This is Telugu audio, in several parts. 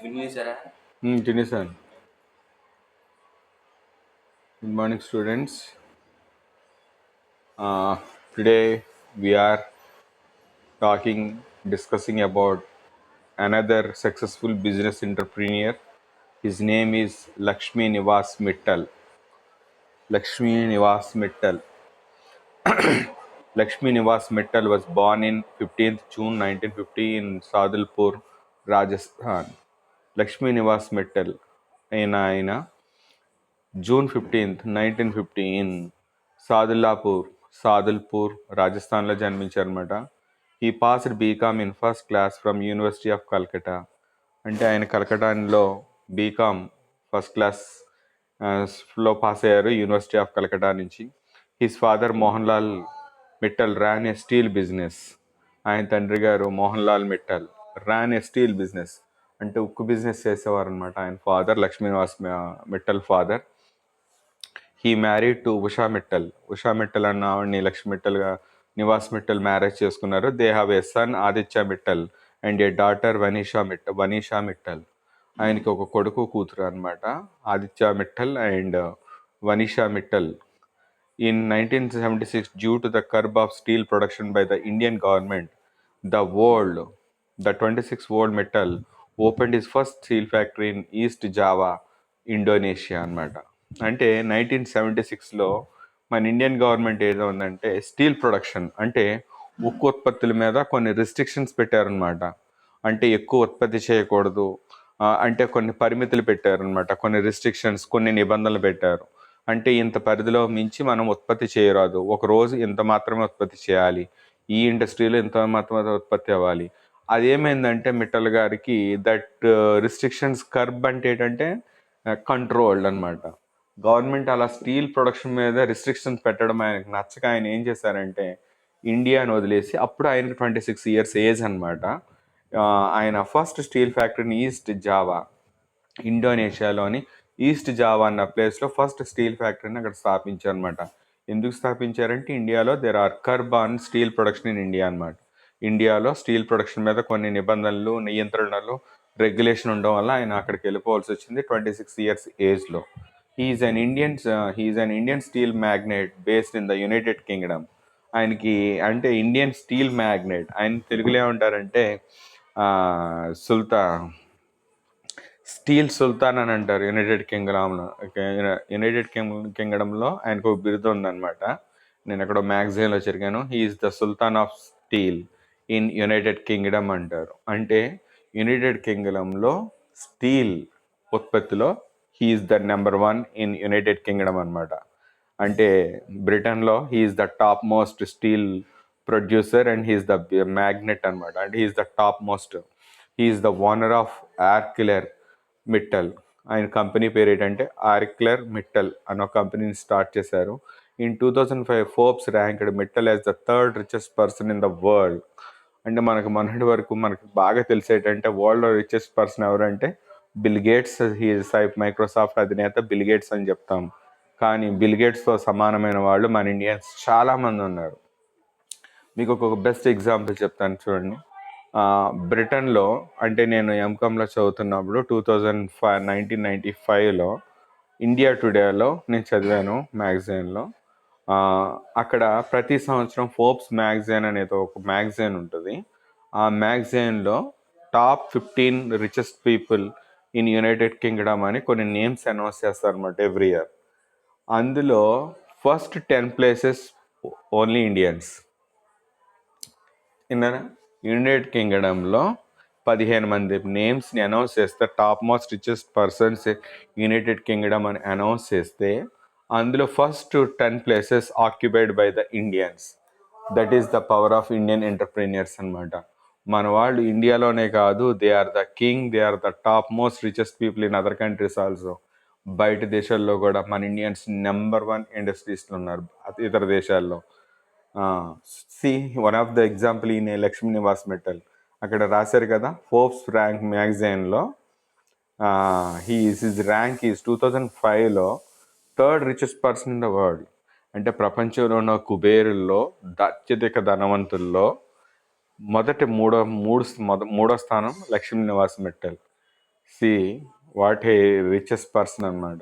తినేసారా? తినేసాను. Good morning, students. Today we are discussing about another successful business entrepreneur. His name is Lakshmi Nivas Mittal. Lakshmi Nivas Mittal. Lakshmi Nivas Mittal was born in 15th June 1950 in Sadalpur, Rajasthan. Lakshmi Nivas Mittal ఆయన June 15th, 1950 సాదుల్పూర్ రాజస్థాన్లో జన్మించారనమాట. He passed BCom in first class from university of Calcutta. అంటే ఆయన కలకటాలో బీకామ్ ఫస్ట్ క్లాస్ లో పాస్ అయ్యారు యూనివర్సిటీ ఆఫ్ కలకటా నుంచి. His father Mohan Lal Mittal ran a steel business. ఆయన తండ్రి గారు Mohan Lal Mittal ran a steel business, అంటే ఉక్కు బిజినెస్ చేసేవారు అనమాట. ఆయన father Lakshmi Niwas Mittal father. He married to Usha Mittal. Usha Mittal అన్న ఆవిడ్ని లక్ష్మి మిట్టల్గా నివాస్ మిట్టల్ మ్యారేజ్ చేసుకున్నారు. They have a son Aditya Mittal and a daughter Vanisha Mittal. ఆయనకి ఒక కొడుకు కూతురు అనమాట, Aditya Mittal and Vanisha Mittal. In 1976, due to the curb of steel production by the Indian government, the 26-Volt Metal opened his first steel factory in East Java, Indonesia అనమాట. అంటే 1976లో మన ఇండియన్ గవర్నమెంట్ ఏదో ఉందంటే స్టీల్ ప్రొడక్షన్ అంటే ఉక్కు ఉత్పత్తుల మీద కొన్ని రిస్ట్రిక్షన్స్ పెట్టారనమాట. అంటే ఎక్కువ ఉత్పత్తి చేయకూడదు, అంటే కొన్ని పరిమితులు పెట్టారనమాట, కొన్ని రిస్ట్రిక్షన్స్, కొన్ని నిబంధనలు పెట్టారు. అంటే ఇంత పరిధిలో మించి మనం ఉత్పత్తి చేయరాదు, ఒక రోజు ఇంత మాత్రమే ఉత్పత్తి చేయాలి, ఈ ఇండస్ట్రీలో ఇంత మాత్రమే ఉత్పత్తి అవ్వాలి. అదేమైందంటే మిట్టల్ గారికి దట్ రిస్ట్రిక్షన్స్ కర్బ్ అంటే ఏంటంటే కంట్రోల్డ్ అనమాట. గవర్నమెంట్ అలా స్టీల్ ప్రొడక్షన్ మీద రిస్ట్రిక్షన్స్ పెట్టడం ఆయనకు నచ్చక ఆయన ఏం చేశారంటే ఇండియాని వదిలేసి, అప్పుడు ఆయనకు 26 years ఏజ్ అనమాట, ఆయన ఫస్ట్ స్టీల్ ఫ్యాక్టరీని ఈస్ట్ జావా, ఇండోనేషియాలోని ఈస్ట్ జావా అన్న ప్లేస్లో ఫస్ట్ స్టీల్ ఫ్యాక్టరీని అక్కడ స్థాపించారు అనమాట. ఎందుకు స్థాపించారంటే ఇండియాలో there are curb on steel production in India అనమాట. ఇండియాలో స్టీల్ ప్రొడక్షన్ మీద కొన్ని నిబంధనలు, నియంత్రణలు, రెగ్యులేషన్ ఉండడం వల్ల ఆయన అక్కడికి వెళ్ళిపోవాల్సి వచ్చింది 26 years ఏజ్లో. He is an Indian steel magnate based in the United Kingdom. ఆయనకి అంటే ఇండియన్ స్టీల్ మ్యాగ్నెట్, ఆయన తెలుగులో ఏమంటారంటే స్టీల్ సుల్తాన్ అని అంటారు. యునైటెడ్ కింగ్డమ్లో ఆయనకు ఒక బిరుదు ఉందన్నమాట. నేను ఎక్కడో మ్యాగజైన్లో చదివాను, he is the sultan of steel in united kingdom అంటారు. అంటే యునైటెడ్ కింగ్డమ్లో స్టీల్ ఉత్పత్తిలో he is the number 1 in united kingdom అనమాట. అంటే బ్రిటన్లో he is the top most steel producer and he is the magnate అనమాట. అంటే he is the top most. He is the owner of Arcelor Mittal. ఆయన కంపెనీ పేరు ఏంటంటే ఆర్కిలర్ మిట్టల్ అన్న కంపెనీని స్టార్ట్ చేశారు. In 2005 Forbes ranked Mittal as the 3rd richest person in the world. అంటే మనకు మొన్నటి వరకు మనకు బాగా తెలిసేటంటే వరల్డ్లో రిచెస్ట్ పర్సన్ ఎవరంటే బిల్ గేట్స్. మైక్రోసాఫ్ట్ అధినేత బిల్ గేట్స్ అని చెప్తాం. కానీ బిల్ గేట్స్తో సమానమైన వాళ్ళు మన ఇండియన్స్ చాలామంది ఉన్నారు. మీకు ఒక బెస్ట్ ఎగ్జాంపుల్ చెప్తాను చూడండి. బ్రిటన్లో, అంటే నేను ఎంకామ్లో చదువుతున్నప్పుడు 1995లో ఇండియా టుడేలో నేను చదివాను మ్యాగజైన్లో. అక్కడ ప్రతి సంవత్సరం ఫోర్బ్స్ మ్యాగజైన్ అనేది ఒక మ్యాగజైన్ ఉంటుంది. ఆ మ్యాగజైన్లో top 15 richest people in united kingdom అని కొన్ని నేమ్స్ అనౌన్స్ చేస్తారు అన్నమాట ఎవ్రీ ఇయర్. అందులో ఫస్ట్ 10 places ఓన్లీ ఇండియన్స్. విన్నారా? యునైటెడ్ కింగ్డమ్లో 15 మంది నేమ్స్ని అనౌన్స్ చేస్తే, top most richest persons united kingdom అని అనౌన్స్ చేస్తే, అందులో first 10 places occupied by the Indians. That is the power of Indian entrepreneurs అనమాట. మన వాళ్ళు ఇండియాలోనే కాదు, they are the king, they are the top most richest people in other countries also. బయట దేశాల్లో కూడా మన ఇండియన్స్ నెంబర్ 1 ఇండస్ట్రీస్లో ఉన్నారు ఇతర దేశాల్లో. See one of the example ఈయన లక్ష్మీ నివాస్ మిట్టల్. అక్కడ రాశారు కదా ఫోర్బ్స్ ర్యాంక్ మ్యాగజైన్లో హిజ్ ర్యాంక్ ఈజ్ 2005లో 3rd richest person in the world. అంటే ప్రపంచంలో ఉన్న కుబేరుల్లో, అత్యధిక ధనవంతుల్లో మొదటి మూడో స్థానం Lakshmi Niwas Mittal. See what a richest person అనమాట.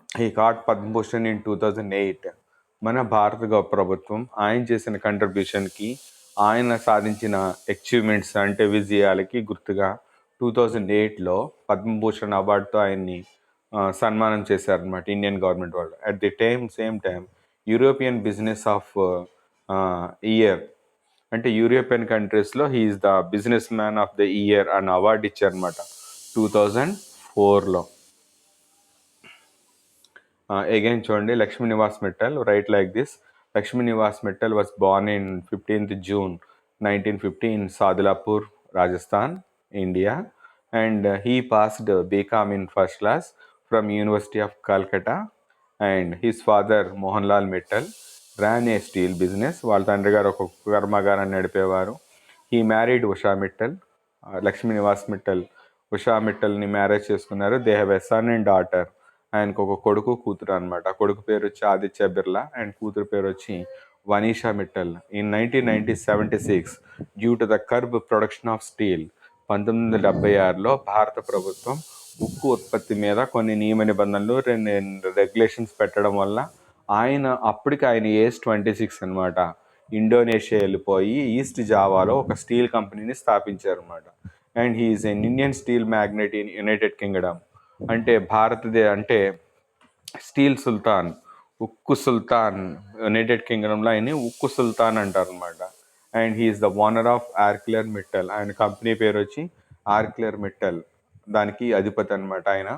He got Padma Bhushan in 2008. మన భారత ప్రభుత్వం ఆయన చేసిన కంట్రిబ్యూషన్కి, ఆయన సాధించిన అచీవ్మెంట్స్ అంటే విజయాలకి గుర్తుగా 2008లో పద్మభూషణ్ అవార్డుతో ఆయన్ని సన్మానం చేశారనమాట ఇండియన్ గవర్నమెంట్ వాళ్ళు. At the same time European business of year అంటే యూరోపియన్ కంట్రీస్లో he is the business man of the year అన్న అవార్డు ఇచ్చారనమాట 2004లో. అగైన్ చూడండి, Lakshmi Niwas Mittal right like this. Lakshmi Niwas Mittal was born in 15th June 1950 in Sadilapur, Rajasthan, India, and he passed BCom in first class from University of Calcutta. And his father Mohanlal Mittal ran a steel business. వాళ్ళ తండ్రి గారు ఒక కర్మాగారాన్ని నడిపేవారు. He married Usha Mittal. లక్ష్మీ నివాస్ మిట్టల్ ఉషా మిట్టల్ని మ్యారేజ్ చేసుకున్నారు. They have a son and daughter. ఆయనకు ఒక కొడుకు కూతురు అనమాట. కొడుకు పేరు వచ్చి ఆదిత్య బిర్లా అండ్ కూతురు పేరు వచ్చి Vanisha Mittal. In 1976 due to the curb production of steel 1976లో భారత ప్రభుత్వం ఉక్కు ఉత్పత్తి మీద కొన్ని నియమ నిబంధనలు, రెగ్యులేషన్స్ పెట్టడం వల్ల అప్పటికి ఆయన ఏజ్ 26 అనమాట. ఇండోనేషియా వెళ్ళిపోయి ఈస్ట్ జావాలో ఒక స్టీల్ కంపెనీని స్థాపించారనమాట. And he is an Indian steel magnate in united kingdom. అంటే అంటే స్టీల్ సుల్తాన్, ఉక్కు సుల్తాన్. యునైటెడ్ కింగ్డమ్లో ఆయన ఉక్కు సుల్తాన్ అంటారు అనమాట. And he is the owner of Arcelor Mittal. ఆయన కంపెనీ పేరు వచ్చి ఆర్క్లర్ మిట్టల్, దానికి అధిపతి అనమాట ఆయన.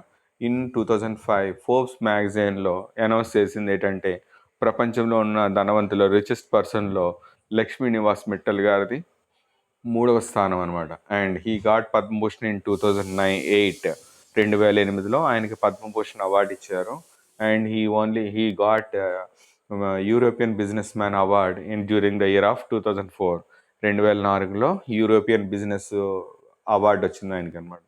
ఇన్ 2005 ఫోర్బ్స్ మ్యాగజైన్లో అనౌన్స్ చేసింది ఏంటంటే ప్రపంచంలో ఉన్న ధనవంతుల రిచెస్ట్ పర్సన్లో లక్ష్మీ నివాస్ మిట్టల్ గారిది 3వ స్థానం అనమాట. And he got Padma Bhushan in 2008లో ఆయనకి పద్మభూషణ్ అవార్డు ఇచ్చారు. And he got European business man award during the year of 2004. 2004లో యూరోపియన్ బిజినెస్ అవార్డు వచ్చింది ఆయనకి అనమాట.